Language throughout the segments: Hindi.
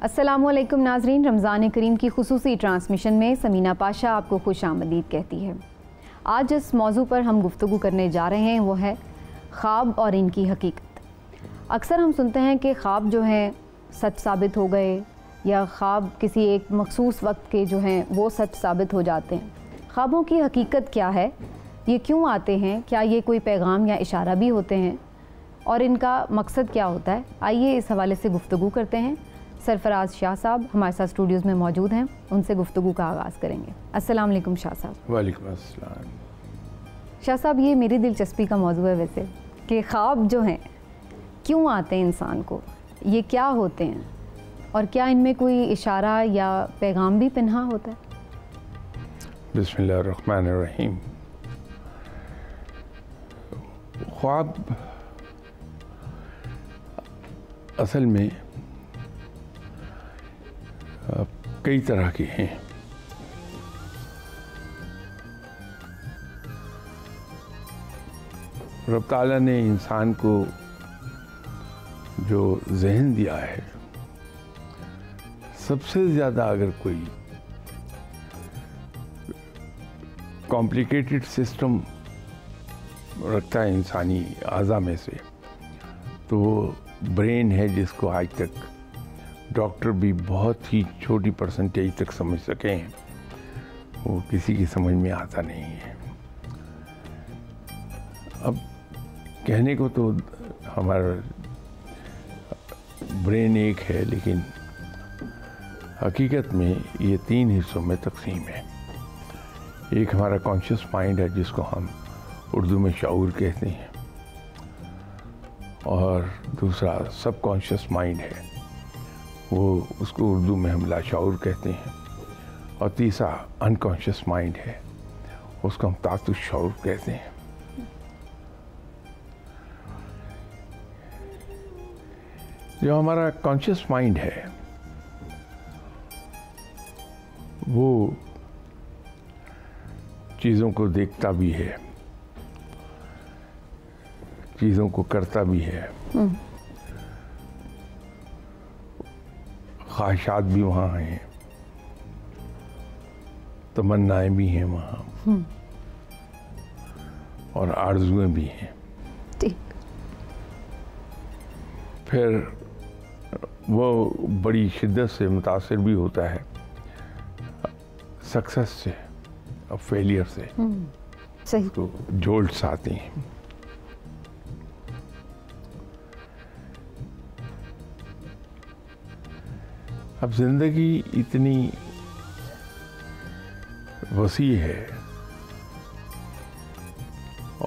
अस्सलामुअलैकुम नाजरीन, रमज़ान करीम की खुसूसी ट्रांसमिशन में समीना पाशा आपको खुश आमदीद कहती है। आज जिस मौजू पर हम गुफ्तगू करने जा रहे हैं वो है ख्वाब और इनकी हकीकत। अक्सर हम सुनते हैं कि ख्वाब जो हैं सच साबित हो गए या ख्वाब किसी एक मखसूस वक्त के जो हैं वो सच साबित हो जाते हैं। ख्वाबों की हकीकत क्या है, ये क्यों आते हैं, क्या ये कोई पैगाम या इशारा भी होते हैं और इनका मकसद क्या होता है? आइए इस हवाले से गुफ्तगू करते हैं। सरफराज शाह साहब हमारे साथ स्टूडियोज़ में मौजूद हैं, उनसे गुफ्तगू का आगाज़ करेंगे। अस्सलाम वालेकुम शाह साहब। वालेकुम अस्सलाम। शाह साहब, ये मेरी दिलचस्पी का मौजू है वैसे कि ख्वाब जो हैं क्यों आते हैं इंसान को, ये क्या होते हैं और क्या इनमें कोई इशारा या पैगाम भी पिन्हा होता है? बिस्मिल्लाहिर्रहमानिर्रहीम। ख्वाब असल में कई तरह के हैं। रब ताला ने इंसान को जो ज़हन दिया है, सबसे ज़्यादा अगर कोई कॉम्प्लिकेटेड सिस्टम रखता है इंसानी आज़ा में से, तो वो ब्रेन है, जिसको आज तक डॉक्टर भी बहुत ही छोटी परसेंटेज तक समझ सके हैं, वो किसी की समझ में आता नहीं है। अब कहने को तो हमारा ब्रेन एक है, लेकिन हकीकत में ये 3 हिस्सों में तकसीम है। एक हमारा कॉन्शियस माइंड है, जिसको हम उर्दू में शऊर कहते हैं, और दूसरा सब कॉन्शियस माइंड है, वो उसको उर्दू में हम लाशऊर कहते हैं, और तीसरा अनकॉन्शियस माइंड है, उसको हम तातुश शऊर कहते हैं। जो हमारा कॉन्शियस माइंड है वो चीज़ों को देखता भी है, चीज़ों को करता भी है, ख्वाहिशात भी वहाँ हैं, तमन्नाएं भी हैं वहाँ, और आरज़ुएं भी हैं। फिर वो बड़ी शिद्दत से मुतासिर भी होता है सक्सेस से और फेलियर से। सही। तो जोल्ट्स आती हैं। अब ज़िंदगी इतनी वसी है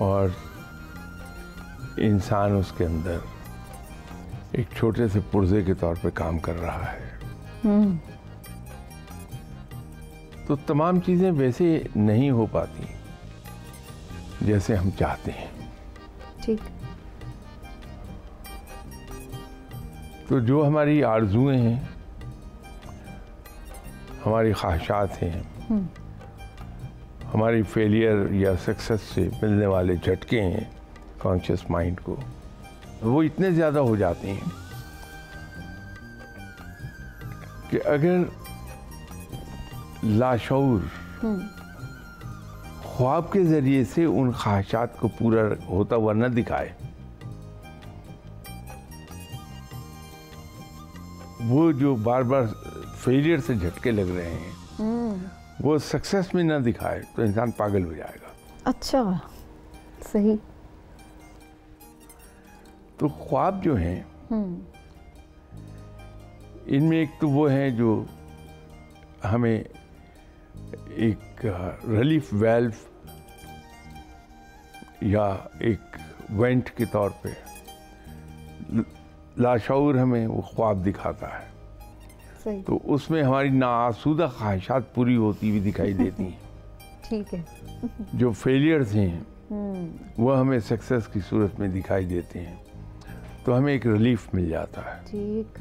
और इंसान उसके अंदर एक छोटे से पुर्जे के तौर पे काम कर रहा है, तो तमाम चीज़ें वैसे नहीं हो पाती जैसे हम चाहते हैं। ठीक। तो जो हमारी आरज़ुएं हैं, हमारी ख्वाहिशात हैं, हमारी फेलियर या सक्सेस से मिलने वाले झटके हैं कॉन्शियस माइंड को, वो इतने ज़्यादा हो जाते हैं कि अगर लाशऊर ख्वाब के ज़रिए से उन ख्वाहिशात को पूरा होता हुआ न दिखाए, वो जो बार बार फेलियर से झटके लग रहे हैं वो सक्सेस में ना दिखाए, तो इंसान पागल हो जाएगा। अच्छा, सही। तो ख्वाब जो हैं इनमें एक तो वो हैं जो हमें एक रिलीफ वेल्व या एक वेंट के तौर पे लाशऊर हमें वो ख्वाब दिखाता है। सही। तो उसमें हमारी नाआसूदा ख्वाहिशात पूरी होती हुई दिखाई देती हैं। ठीक है। जो फेलियर्स हैं वो हमें सक्सेस की सूरत में दिखाई देते हैं, तो हमें एक रिलीफ मिल जाता है। ठीक।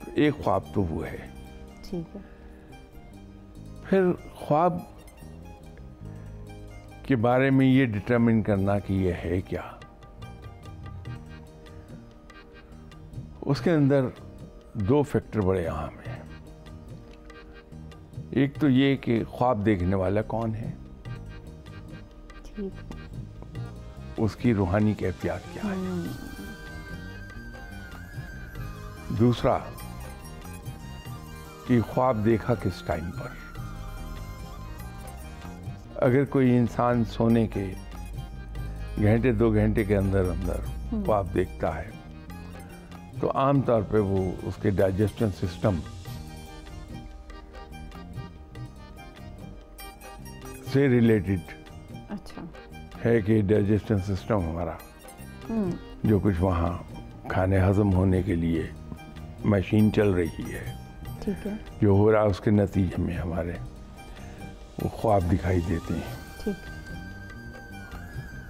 तो एक ख्वाब तो वो है। ठीक है। फिर ख्वाब के बारे में ये डिटरमिन करना कि ये है क्या, उसके अंदर दो फैक्टर बड़े अहम हैं। एक तो ये कि ख्वाब देखने वाला कौन है, ठीक, उसकी रूहानी कैफियत क्या है। दूसरा कि ख्वाब देखा किस टाइम पर। अगर कोई इंसान सोने के घंटे 2 घंटे के अंदर अंदर ख्वाब देखता है तो आमतौर पे वो उसके डाइजेशन सिस्टम से रिलेटेड अच्छा, है कि डाइजेशन सिस्टम हमारा जो कुछ वहाँ खाने हजम होने के लिए मशीन चल रही है, ठीक है, जो हो रहा है उसके नतीजे में हमारे वो ख्वाब दिखाई देते हैं। ठीक,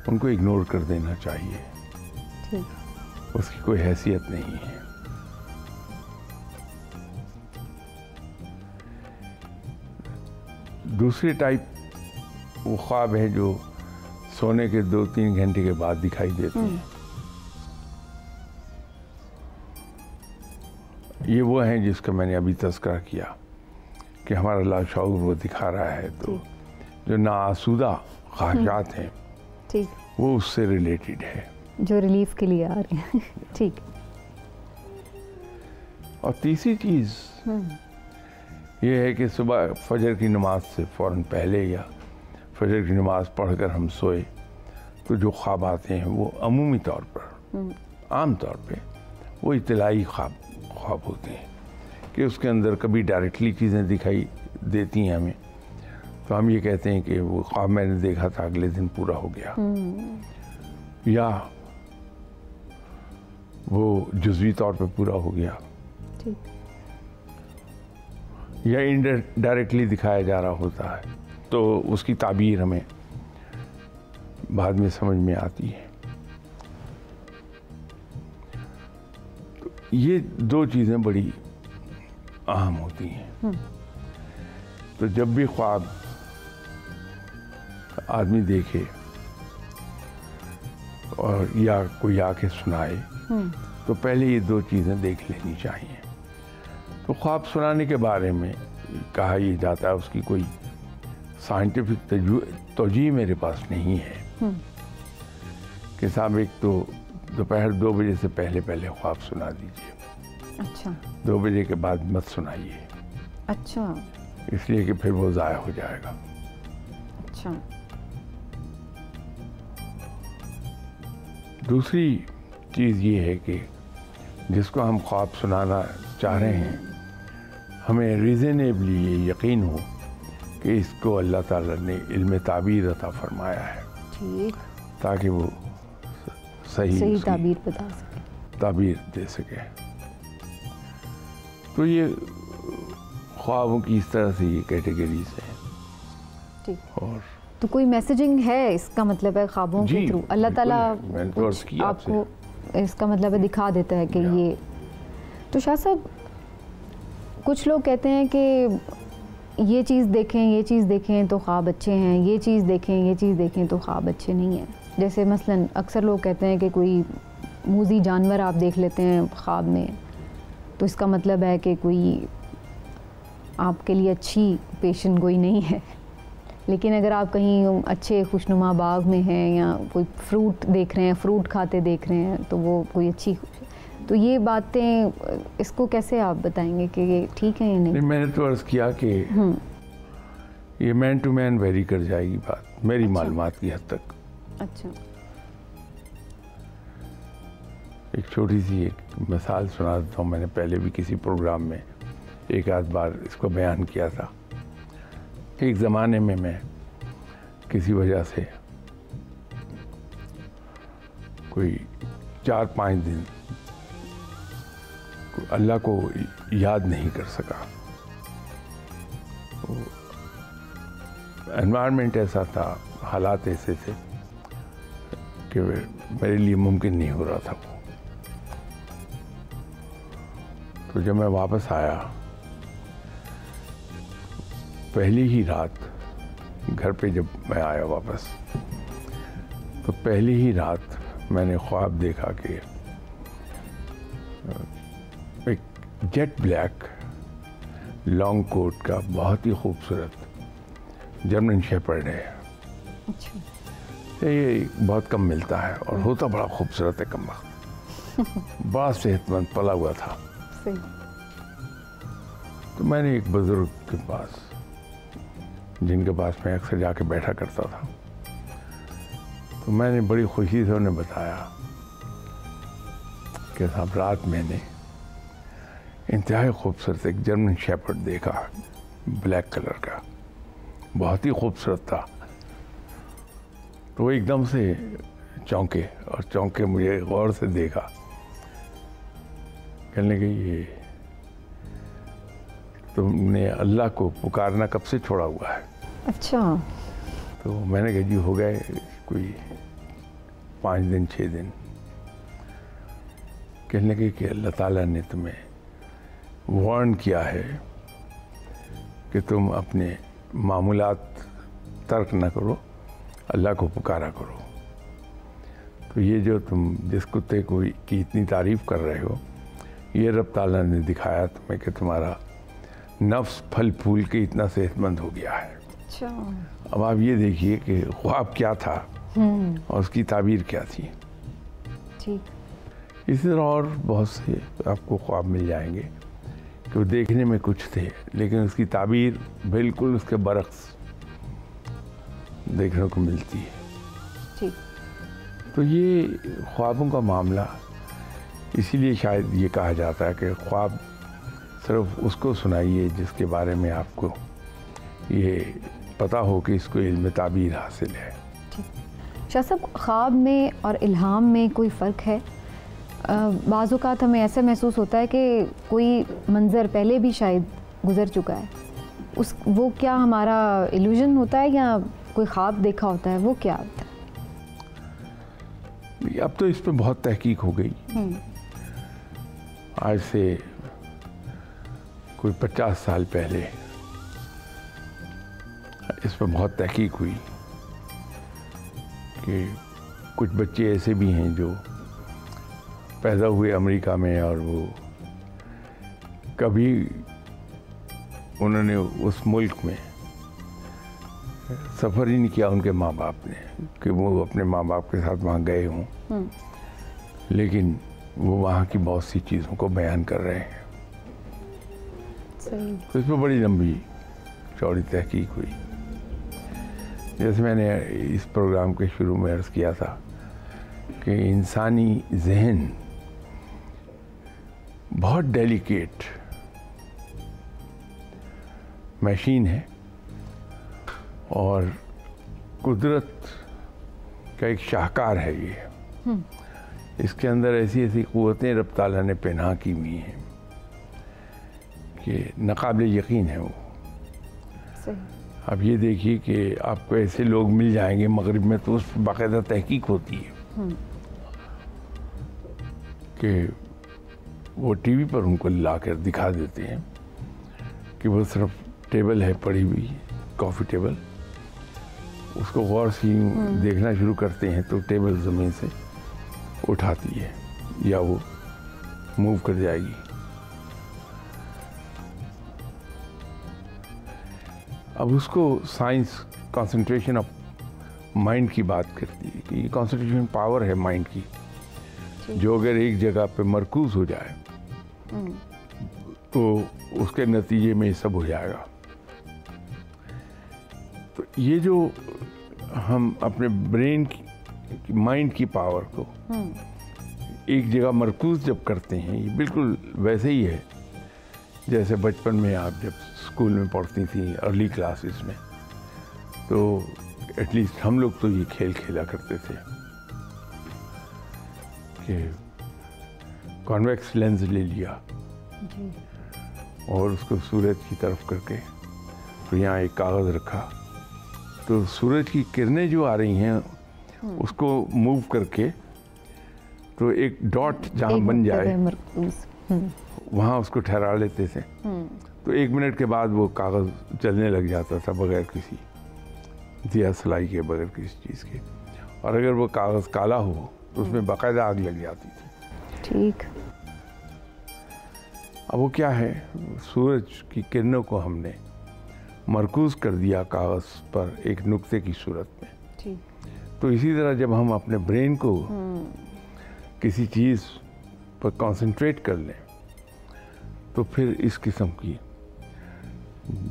उनको इग्नोर कर देना चाहिए, ठीक, उसकी कोई हैसियत नहीं है। दूसरी टाइप वो ख्वाब है जो सोने के 2-3 घंटे के बाद दिखाई देते हैं। ये वो हैं जिसका मैंने अभी तज़किरा किया कि हमारा लाशऊर वो दिखा रहा है, तो जो नाआसूदा ख्वाहिशात हैं ठीक, वो उससे रिलेटेड है, जो रिलीफ के लिए आ रहे हैं। ठीक, और तीसरी चीज़ ये है कि सुबह फजर की नमाज से फ़ौरन पहले या फजर की नमाज पढ़कर हम सोए तो जो ख्वाब आते हैं वो अमूमी तौर पर, आम तौर पे वो इत्तलाई ख्वाब होते हैं कि उसके अंदर कभी डायरेक्टली चीज़ें दिखाई देती हैं हमें, तो हम ये कहते हैं कि वो ख्वाब मैंने देखा था अगले दिन पूरा हो गया, या वो जुज़वी तौर पे पूरा हो गया, ठीक, या इनडायरेक्टली दिखाया जा रहा होता है, तो उसकी ताबीर हमें बाद में समझ में आती है। तो ये दो चीज़ें बड़ी अहम होती हैं। तो जब भी ख्वाब आदमी देखे और या कोई आके सुनाए तो पहले ये दो चीज़ें देख लेनी चाहिए। तो ख्वाब सुनाने के बारे में कहा यह जाता है उसकी कोई साइंटिफिक तौजीह मेरे पास नहीं है कि साहब एक तो दोपहर 2 बजे से पहले ख्वाब सुना दीजिए, अच्छा, 2 बजे के बाद मत सुनाइए, अच्छा, इसलिए कि फिर वो ज़ाया हो जाएगा। अच्छा, दूसरी चीज़ ये है कि जिसको हम ख्वाब सुनाना चाह रहे हैं हमें रीज़नेबली ये यकीन हो कि इसको अल्लाह ताला ने इल्म ताबीर अता फरमाया है, ठीक, ताकि वो सही ताबीर बता सके, ताबीर दे सके। तो ये ख्वाबों की इस तरह से ये कैटेगरीज हैं। ठीक, और तो कोई मैसेजिंग है, इसका मतलब है ख्वाबों के थ्रू अल्लाह ताला कुछ आपको इसका मतलब है दिखा देता है कि ये। तो शाह साहब कुछ लोग कहते हैं कि ये चीज़ देखें, ये चीज़ देखें तो ख्वाब अच्छे हैं, ये चीज़ देखें, ये चीज़ देखें तो ख्वाब अच्छे नहीं हैं। जैसे मसलन अक्सर लोग कहते हैं कि कोई मूज़ी जानवर आप देख लेते हैं ख्वाब में तो इसका मतलब है कि कोई आपके लिए अच्छी पेशन गोई नहीं है। लेकिन अगर आप कहीं अच्छे खुशनुमा बाग में हैं या कोई फ्रूट देख रहे हैं, फ्रूट खाते देख रहे हैं तो वो कोई अच्छी, तो ये बातें इसको कैसे आप बताएंगे कि ये ठीक है या नहीं? मैंने तो अर्ज़ किया कि ये मैन टू मैन वेरी कर जाएगी बात, मेरी मालूमात की हद तक। अच्छा, एक छोटी सी एक मिसाल सुना देता हूँ। मैंने पहले भी किसी प्रोग्राम में एक आध बार इसको बयान किया था। एक ज़माने में मैं किसी वजह से कोई 4-5 दिन अल्लाह को याद नहीं कर सका। एनवायरनमेंट ऐसा था, हालात ऐसे थे कि मेरे लिए मुमकिन नहीं हो रहा था वो। तो जब मैं वापस आया पहली ही रात घर पे, जब मैं आया वापस तो पहली ही रात मैंने ख्वाब देखा कि एक जेट ब्लैक लॉन्ग कोट का बहुत ही खूबसूरत जर्मन शेपर्ड है। अच्छा। ये बहुत कम मिलता है और होता बड़ा खूबसूरत है, कम वक्त बड़ा सेहतमंद पला हुआ था। सही। तो मैंने एक बुजुर्ग के पास, जिनके पास मैं अक्सर जाके बैठा करता था, तो मैंने बड़ी खुशी से उन्हें बताया कि साहब रात मैंने इंतहाई खूबसूरत एक जर्मन शेपर्ड देखा, ब्लैक कलर का, बहुत ही खूबसूरत था। तो वो एकदम से चौंके और चौंके मुझे गौर से देखा, कहने लगे ये तुमने अल्लाह को पुकारना कब से छोड़ा हुआ है? अच्छा। तो मैंने कहा जी हो गए कोई 5 दिन 6 दिन। कहने लगे कि अल्लाह ताला ने तुम्हें वार्न किया है कि तुम अपने मामूलात तर्क न करो, अल्लाह को पुकारा करो। तो ये जो तुम जिस कुत्ते को की इतनी तारीफ़ कर रहे हो, ये रब ताला ने दिखाया तुम्हें कि तुम्हारा नफ्स फल फूल के इतना सेहतमंद हो गया है। अच्छा। अब आप ये देखिए कि ख्वाब क्या था और उसकी ताबीर क्या थी। ठीक। इसी तरह और बहुत से आपको ख्वाब मिल जाएंगे कि वो देखने में कुछ थे लेकिन उसकी ताबीर बिल्कुल उसके बरक्स देखने को मिलती है। ठीक। तो ये ख्वाबों का मामला, इसीलिए शायद ये कहा जाता है कि ख्वाब सिर्फ उसको सुनाइए जिसके बारे में आपको ये पता हो कि इसको इल्म ताबीर हासिल है। शाह साहब, ख्वाब में और इल्हाम में कोई फ़र्क है? बाज़ औक़ात हमें ऐसा महसूस होता है कि कोई मंज़र पहले भी शायद गुज़र चुका है, वो क्या हमारा इल्यूजन होता है या कोई ख्वाब देखा होता है, वो क्या होता है? अब तो इस पर बहुत तहकीक हो गई। आज से कोई 50 साल पहले इस पर बहुत तहकीक हुई कि कुछ बच्चे ऐसे भी हैं जो पैदा हुए अमेरिका में और वो कभी उन्होंने उस मुल्क में सफ़र ही नहीं किया, उनके माँ बाप ने, कि वो अपने माँ बाप के साथ वहाँ गए हों, लेकिन वो वहाँ की बहुत सी चीज़ों को बयान कर रहे हैं। सही। तो इसमें बड़ी लंबी चौड़ी तहकीक हुई। जैसे मैंने इस प्रोग्राम के शुरू में अर्ज़ किया था कि इंसानी जहन बहुत डेलिकेट मशीन है और कुदरत का एक शाहकार है ये। इसके अंदर ऐसी ऐसी क़ुव्वतें रब ताला ने पनाह की हुई हैं कि नाक़ाबिल यकीन है वो। सही। अब ये देखिए कि आपको ऐसे लोग मिल जाएंगे मगरिब में, तो उस पर बाकायदा तहकीक होती है कि वो टीवी पर उनको ला कर दिखा देते हैं कि वो सिर्फ टेबल है पड़ी हुई, कॉफ़ी टेबल, उसको गौर से देखना शुरू करते हैं तो टेबल ज़मीन से उठाती है या वो मूव कर जाएगी। अब उसको साइंस कंसंट्रेशन ऑफ माइंड की बात करती है कि ये कंसंट्रेशन पावर है माइंड की, जो अगर एक जगह पे मरकूज हो जाए तो उसके नतीजे में ये सब हो जाएगा। तो ये जो हम अपने ब्रेन की माइंड की पावर को एक जगह मरकूज जब करते हैं, ये बिल्कुल वैसे ही है जैसे बचपन में आप जब स्कूल में पढ़ती थी अर्ली क्लासेस में, तो एटलीस्ट हम लोग तो ये खेल खेला करते थे कि कॉन्वेक्स लेंस ले लिया और उसको सूरज की तरफ करके, तो यहाँ एक कागज़ रखा, तो सूरज की किरणें जो आ रही हैं उसको मूव करके तो एक डॉट जहाँ बन जाए वहाँ उसको ठहरा लेते थे। तो 1 मिनट के बाद वो कागज़ चलने लग जाता था बगैर किसी दिया सलाई के, बगैर किसी चीज़ के। और अगर वो कागज़ काला हो तो उसमें बाकायदा आग लग जाती थी। ठीक। अब वो क्या है, सूरज की किरणों को हमने मरकूज़ कर दिया कागज़ पर एक नुक्ते की सूरत में। जी। तो इसी तरह जब हम अपने ब्रेन को किसी चीज़ पर कंसंट्रेट कर लें तो फिर इस किस्म की,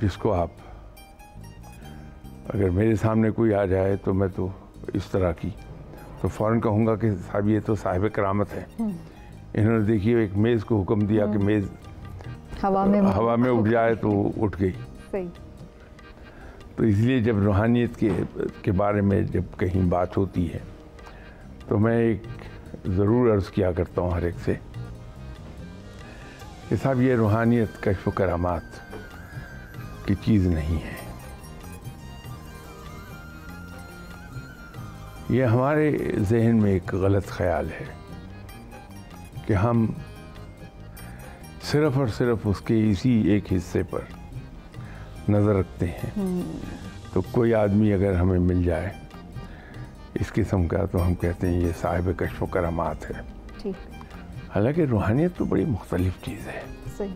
जिसको आप, अगर मेरे सामने कोई आ जाए तो मैं तो इस तरह की तो फ़ौरन कहूँगा कि साहब ये तो साहिब करामत है, इन्होंने देखिए एक मेज़ को हुक्म दिया कि मेज़ हवा में उठ जाए तो उठ गई। सही। तो इसलिए जब रूहानियत के बारे में जब कहीं बात होती है तो मैं एक ज़रूर अर्ज़ किया करता हूँ हर एक से कि साहब ये रूहानियत कश्फ करामात की चीज़ नहीं है, ये हमारे जहन में एक गलत ख्याल है कि हम सिर्फ़ और सिर्फ उसके इसी एक हिस्से पर नज़र रखते हैं। तो कोई आदमी अगर हमें मिल जाए इस किस्म का तो हम कहते हैं ये साहिब कश्फ करामात है। हालांकि रूहानियत तो बड़ी मुख्तलिफ चीज़ है। सही।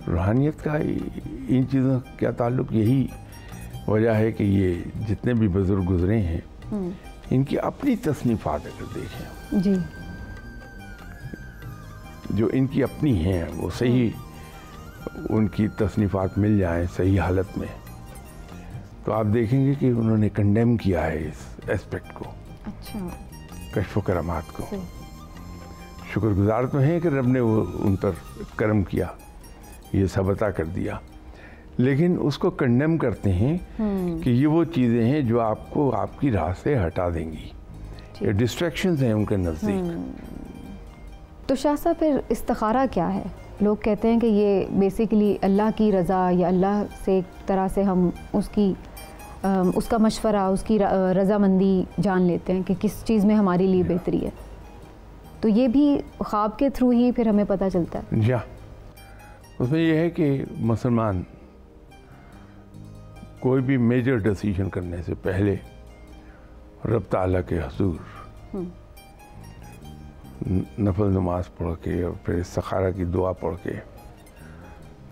रूहानियत का इन चीज़ों का क्या ताल्लुक़, यही वजह है कि ये जितने भी बुज़ुर्ग गुजरे हैं इनकी अपनी तसनीफ़ात अगर देखें जी, जो इनकी अपनी हैं वो सही उनकी तसनीफ़ात मिल जाएं सही हालत में तो आप देखेंगे कि उन्होंने कंडेम किया है इस एस्पेक्ट को। अच्छा। कश्फ करामात को शुक्रगुजार तो हैं कि रब ने वो उन पर करम किया, ये सब अता कर दिया, लेकिन उसको कंडेम करते हैं कि ये वो चीज़ें हैं जो आपको आपकी राह से हटा देंगी, ये डिस्ट्रैक्शंस हैं उनके नज़दीक। तो शाह साहब फिर इस्तिखारा क्या है? लोग कहते हैं कि ये बेसिकली अल्लाह की रज़ा या अल्लाह से एक तरह से हम उसका मशवरा, उसकी रज़ामंदी जान लेते हैं कि किस चीज़ में हमारे लिए बेहतरी है। तो ये भी ख्वाब के थ्रू ही फिर हमें पता चलता है। जी, उसमें यह है कि मुसलमान कोई भी मेजर डिसीजन करने से पहले रब ताला के हुज़ूर नफल नमाज पढ़ के और फिर इस्तिखारा की दुआ पढ़ के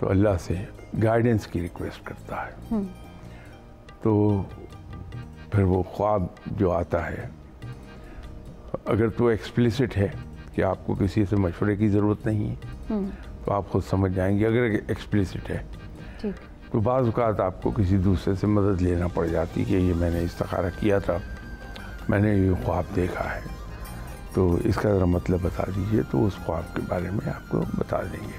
तो अल्लाह से गाइडेंस की रिक्वेस्ट करता है। तो फिर वो ख्वाब जो आता है अगर तो एक्सप्लिसिट है कि आपको किसी से मशवरे की ज़रूरत नहीं है तो आप खुद समझ जाएंगे। अगर एक्सप्लिसिट है तो बाज़ औक़ात आपको किसी दूसरे से मदद लेना पड़ जाती कि ये मैंने इस्तिखारा किया था, मैंने ये ख्वाब देखा है, तो इसका ज़रा मतलब बता दीजिए, तो उस ख्वाब के बारे में आपको बता देंगे।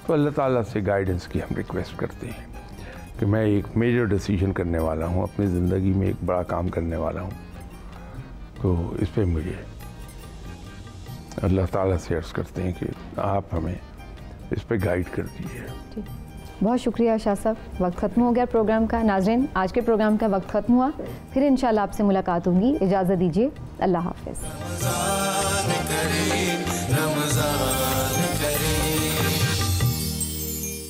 तो अल्लाह ताला से गाइडेंस की हम रिक्वेस्ट करते हैं कि मैं एक मेजर डिसीजन करने वाला हूँ, अपनी ज़िंदगी में एक बड़ा काम करने वाला हूँ, तो इस पर मुझे अल्लाह ताला से अर्ज़ करते हैं कि आप हमें इस पर गाइड कर दीजिए। बहुत शुक्रिया शाह साहब। वक्त ख़त्म हो गया प्रोग्राम का। नाज़रीन, आज के प्रोग्राम का वक्त ख़त्म हुआ, फिर इंशाल्लाह आपसे मुलाकात होगी। इजाज़त दीजिए, अल्लाह हाफ़िज़।